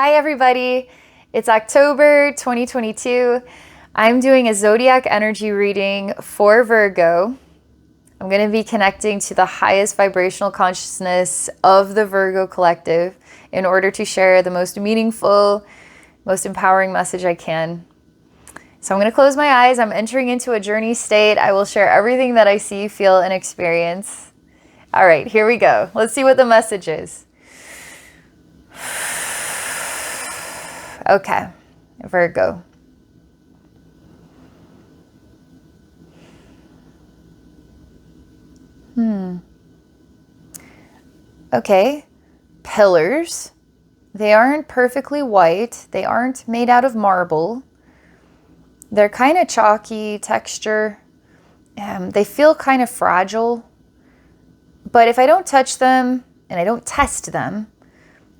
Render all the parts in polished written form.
Hi everybody, it's October 2022. I'm doing a Zodiac energy reading for Virgo. I'm going to be connecting to the highest vibrational consciousness of the Virgo collective in order to share the most meaningful, most empowering message I can. So I'm going to close my eyes. I'm entering into a journey state. I will share everything that I see, feel, and experience. All right, here we go. Let's see what the message is. Okay, Virgo. Okay, pillars. They aren't perfectly white. They aren't made out of marble. They're kind of chalky texture. They feel kind of fragile. But if I don't touch them and I don't test them,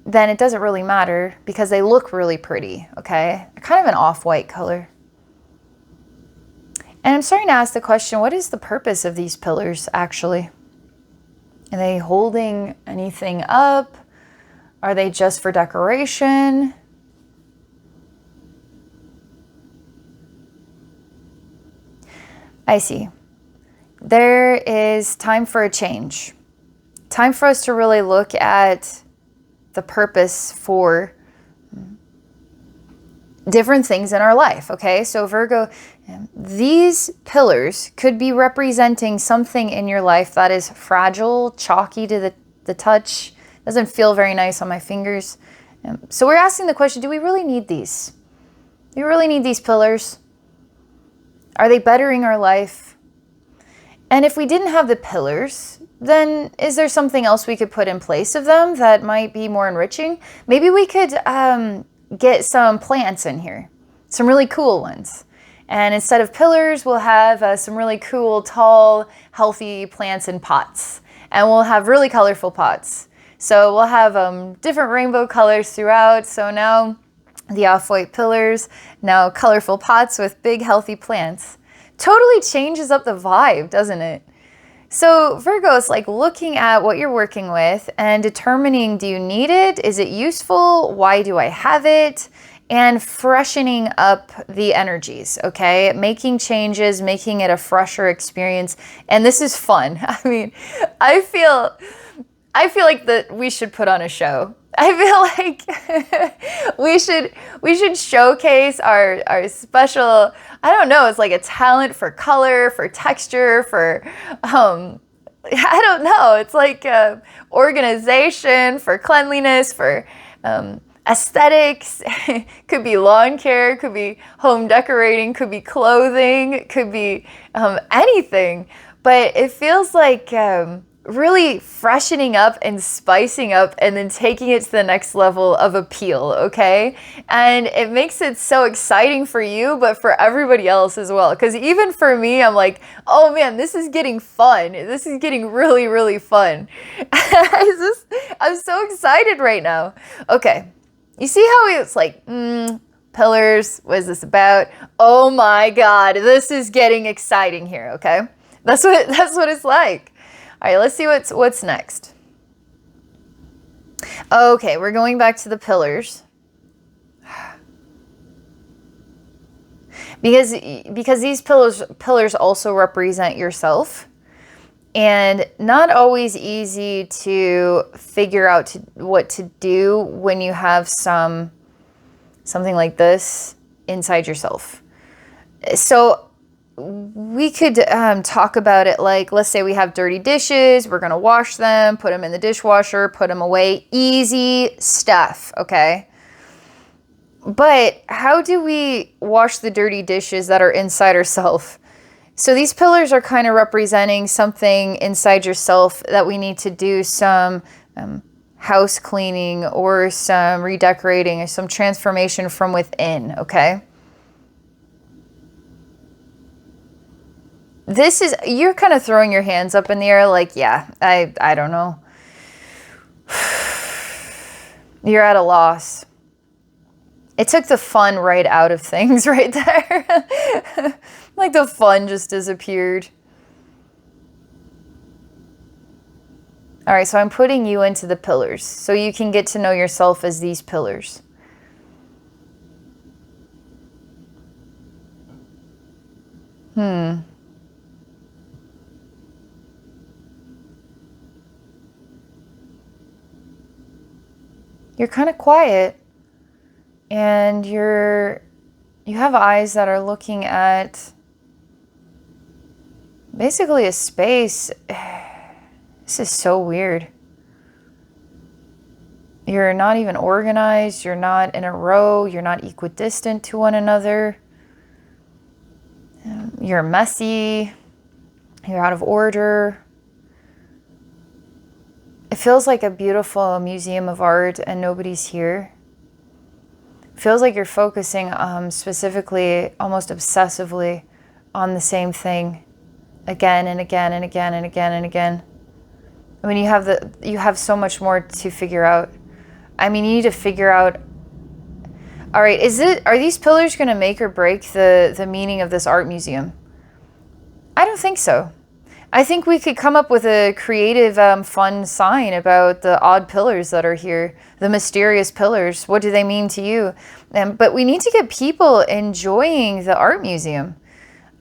then it doesn't really matter because they look really pretty, okay? They're kind of an off-white color. And I'm starting to ask the question, what is the purpose of these pillars actually? Are they holding anything up? Are they just for decoration? I see. There is time for a change. Time for us to really look at the purpose for different things in our life, okay? So Virgo, these pillars could be representing something in your life that is fragile, chalky to the touch, doesn't feel very nice on my fingers. So we're asking the question, do we really need these? Do we really need these pillars? Are they bettering our life? And if we didn't have the pillars, then is there something else we could put in place of them that might be more enriching? Maybe we could get some plants in here, some really cool ones. And instead of pillars, we'll have some really cool, tall, healthy plants in pots. And we'll have really colorful pots. So we'll have different rainbow colors throughout. So now the off-white pillars, now colorful pots with big, healthy plants. Totally changes up the vibe, doesn't it? So Virgo is like looking at what you're working with and determining, do you need it? Is it useful? Why do I have it? And freshening up the energies, okay? Making changes, making it a fresher experience. And this is fun. I mean, I feel like that we should put on a show. I feel like we should showcase our special, I don't know, it's like a talent for color, for texture, for I don't know, it's like organization, for cleanliness, for aesthetics. Could be lawn care, could be home decorating, could be clothing, could be anything. But it feels like really freshening up and spicing up and then taking it to the next level of appeal, okay? And it makes it so exciting for you, but for everybody else as well. Because even for me, I'm like, oh man, this is getting fun. This is getting really, really fun. I'm so excited right now. Okay, you see how it's like, pillars, what is this about? Oh my God, this is getting exciting here, okay? That's what it's like. All right, let's see what's next. Okay, we're going back to the pillars. Because these pillars also represent yourself. And not always easy to figure out what to do when you have something like this inside yourself. So we could talk about it like, let's say we have dirty dishes, we're gonna wash them, put them in the dishwasher, put them away, easy stuff, okay? But how do we wash the dirty dishes that are inside ourselves? So these pillars are kind of representing something inside yourself that we need to do some house cleaning or some redecorating or some transformation from within, okay? This is, you're kind of throwing your hands up in the air like, yeah, I don't know. You're at a loss. It took the fun right out of things right there. Like the fun just disappeared. All right, so I'm putting you into the pillars so you can get to know yourself as these pillars. You're kind of quiet, and you have eyes that are looking at basically a space. This is so weird. You're not even organized. You're not in a row. You're not equidistant to one another. You're messy. You're out of order. It feels like a beautiful museum of art and nobody's here. It feels like you're focusing specifically, almost obsessively, on the same thing again and again and again and again and again. I mean, you have so much more to figure out. I mean, you need to figure out, all right, are these pillars going to make or break the meaning of this art museum? I don't think so. I think we could come up with a creative, fun sign about the odd pillars that are here, the mysterious pillars. What do they mean to you? But we need to get people enjoying the art museum.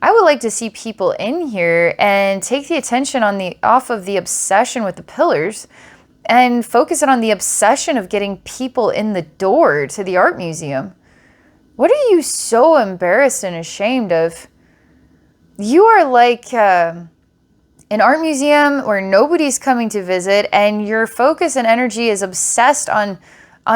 I would like to see people in here and take the attention off of the obsession with the pillars and focus it on the obsession of getting people in the door to the art museum. What are you so embarrassed and ashamed of? You are like an art museum where nobody's coming to visit, and your focus and energy is obsessed on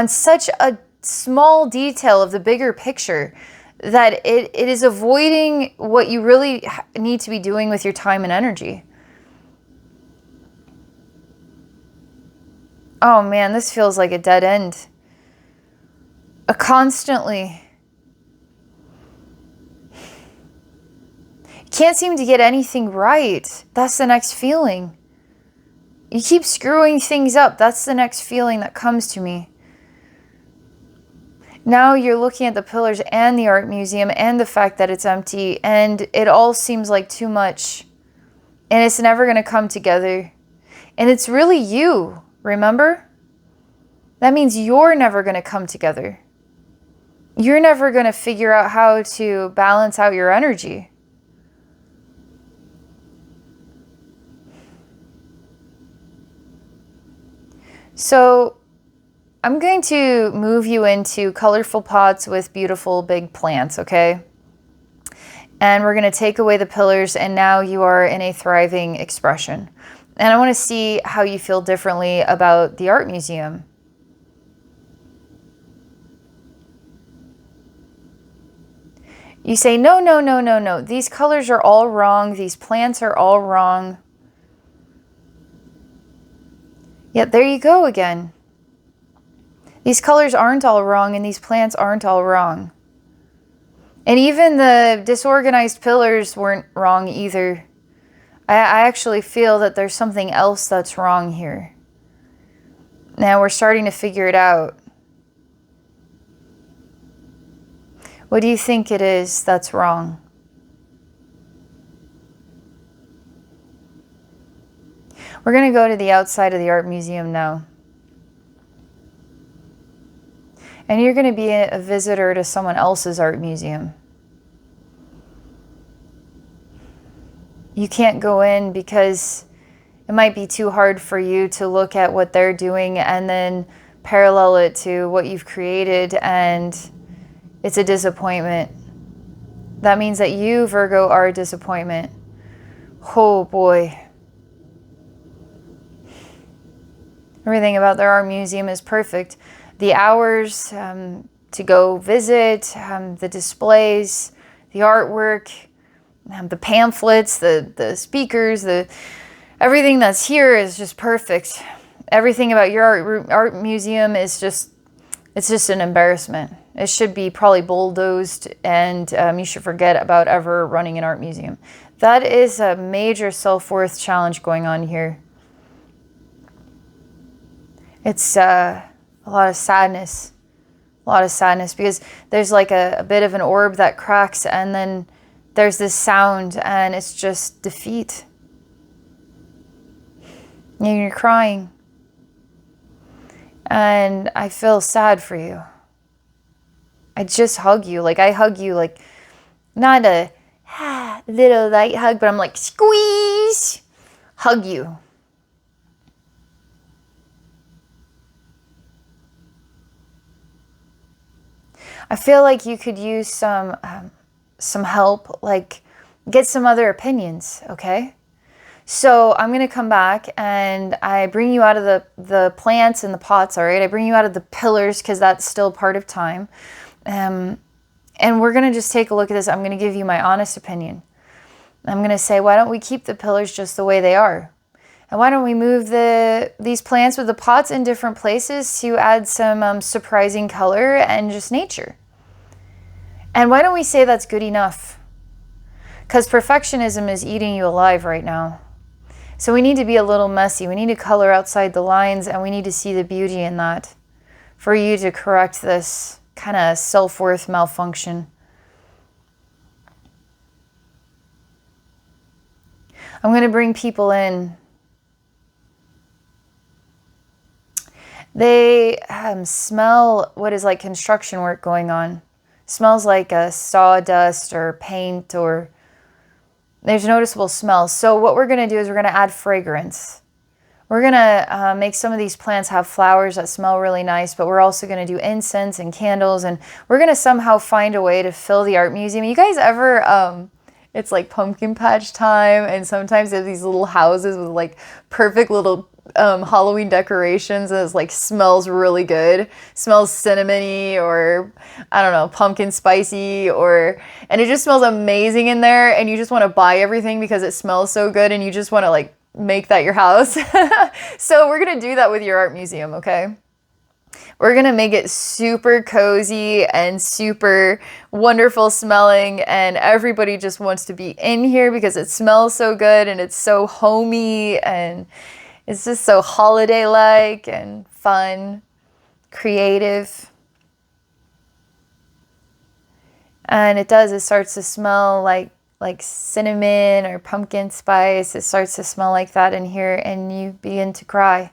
such a small detail of the bigger picture that it is avoiding what you really need to be doing with your time and energy. Oh man, this feels like a dead end. Constantly. Can't seem to get anything right. That's the next feeling. You keep screwing things up. That's the next feeling that comes to me. Now you're looking at the pillars and the art museum and the fact that it's empty, and it all seems like too much. And it's never going to come together. And it's really you, remember? That means you're never going to come together. You're never going to figure out how to balance out your energy. So I'm going to move you into colorful pots with beautiful big plants, okay? And we're going to take away the pillars, and now you are in a thriving expression. And I want to see how you feel differently about the art museum. You say, no, no, no, no, no. These colors are all wrong. These plants are all wrong. Yet there you go again. These colors aren't all wrong, and these plants aren't all wrong. And even the disorganized pillars weren't wrong either. I actually feel that there's something else that's wrong here. Now we're starting to figure it out. What do you think it is that's wrong? We're going to go to the outside of the art museum now. And you're going to be a visitor to someone else's art museum. You can't go in because it might be too hard for you to look at what they're doing and then parallel it to what you've created, and it's a disappointment. That means that you, Virgo, are a disappointment. Oh boy. Everything about their art museum is perfect. The hours to go visit, the displays, the artwork, the pamphlets, the speakers, everything that's here is just perfect. Everything about your art museum is it's just an embarrassment. It should be probably bulldozed, and you should forget about ever running an art museum. That is a major self-worth challenge going on here. It's a lot of sadness. A lot of sadness because there's like a bit of an orb that cracks, and then there's this sound, and it's just defeat. And you're crying. And I feel sad for you. I just hug you. Like I hug you, like not a little light hug, but I'm like, squeeze, hug you. I feel like you could use some help, like get some other opinions, okay? So I'm going to come back and I bring you out of the plants and the pots, all right? I bring you out of the pillars because that's still part of time. And we're going to just take a look at this. I'm going to give you my honest opinion. I'm going to say, why don't we keep the pillars just the way they are? And why don't we move these plants with the pots in different places to add some surprising color and just nature? And why don't we say that's good enough? Because perfectionism is eating you alive right now. So we need to be a little messy. We need to color outside the lines, and we need to see the beauty in that for you to correct this kind of self-worth malfunction. I'm going to bring people in. They smell what is like construction work going on. Smells like a sawdust or paint, or there's noticeable smells. So what we're going to do is we're going to add fragrance. We're going to make some of these plants have flowers that smell really nice, but we're also going to do incense and candles, and we're going to somehow find a way to fill the art museum. You guys ever, it's like pumpkin patch time, and sometimes they have these little houses with like perfect little Halloween decorations, and it's like smells really good, smells cinnamony, or I don't know, pumpkin spicy, and it just smells amazing in there, and you just want to buy everything because it smells so good, and you just want to like make that your house. So we're gonna do that with your art museum, okay? We're gonna make it super cozy and super wonderful smelling, and everybody just wants to be in here because it smells so good and it's so homey and it's just so holiday-like and fun, creative. And it starts to smell like cinnamon or pumpkin spice. It starts to smell like that in here, and you begin to cry.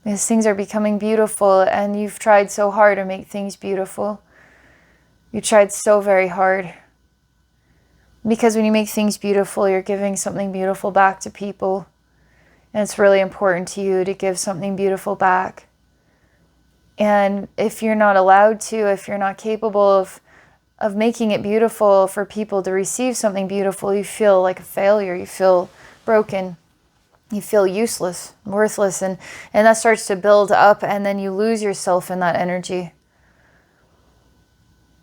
These things are becoming beautiful, and you've tried so hard to make things beautiful. You tried so very hard. Because when you make things beautiful, you're giving something beautiful back to people. And it's really important to you to give something beautiful back. And if you're not allowed to, if you're not capable of making it beautiful for people to receive something beautiful, you feel like a failure. You feel broken. You feel useless, worthless. And that starts to build up, and then you lose yourself in that energy.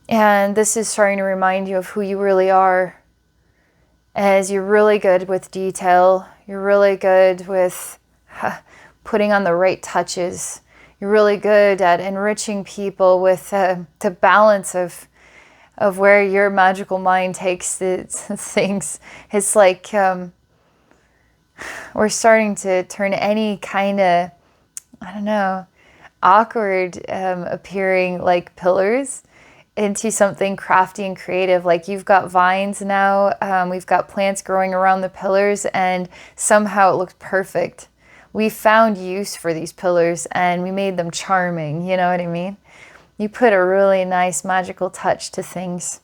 And this is starting to remind you of who you really are. As you're really good with detail, you're really good with putting on the right touches. You're really good at enriching people with the balance of where your magical mind takes things. It's like we're starting to turn any kind of, I don't know, awkward appearing like pillars into something crafty and creative. Like you've got vines now, we've got plants growing around the pillars, and somehow it looks perfect. We found use for these pillars and we made them charming, you know what I mean? You put a really nice magical touch to things.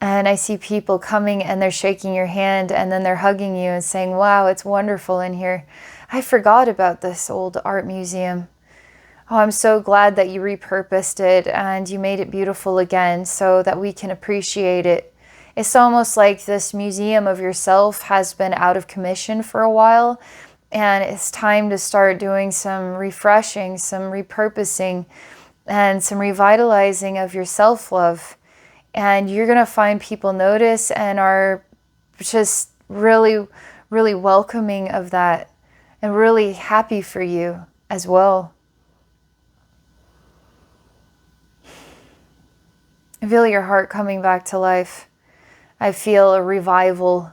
And I see people coming and they're shaking your hand, and then they're hugging you and saying, wow, it's wonderful in here. I forgot about this old art museum. Oh, I'm so glad that you repurposed it and you made it beautiful again so that we can appreciate it. It's almost like this museum of yourself has been out of commission for a while, and it's time to start doing some refreshing, some repurposing, and some revitalizing of your self-love. And you're going to find people notice and are just really, really welcoming of that and really happy for you as well. I feel your heart coming back to life. I feel a revival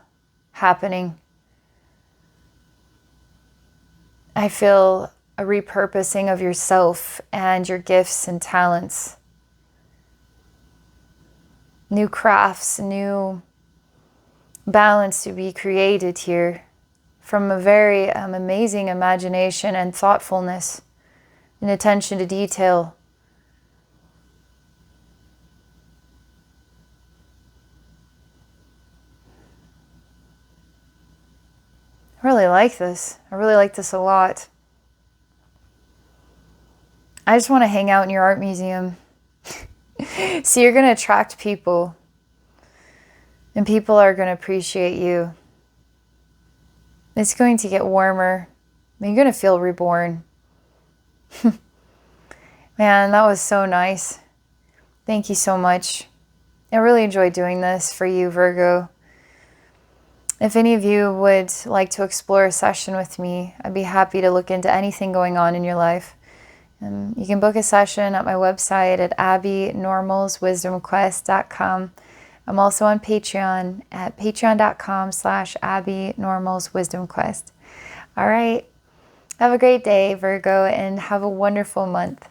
happening. I feel a repurposing of yourself and your gifts and talents. New crafts, new balance to be created here from a very amazing imagination and thoughtfulness and attention to detail. really like this. I really like this a lot. I just want to hang out in your art museum. See, you're going to attract people. And people are going to appreciate you. It's going to get warmer. You're going to feel reborn. Man, that was so nice. Thank you so much. I really enjoyed doing this for you, Virgo. If any of you would like to explore a session with me, I'd be happy to look into anything going on in your life. You can book a session at my website at abbeynormalswisdomquest.com. I'm also on Patreon at patreon.com/abbeynormalswisdomquest. All right. Have a great day, Virgo, and have a wonderful month.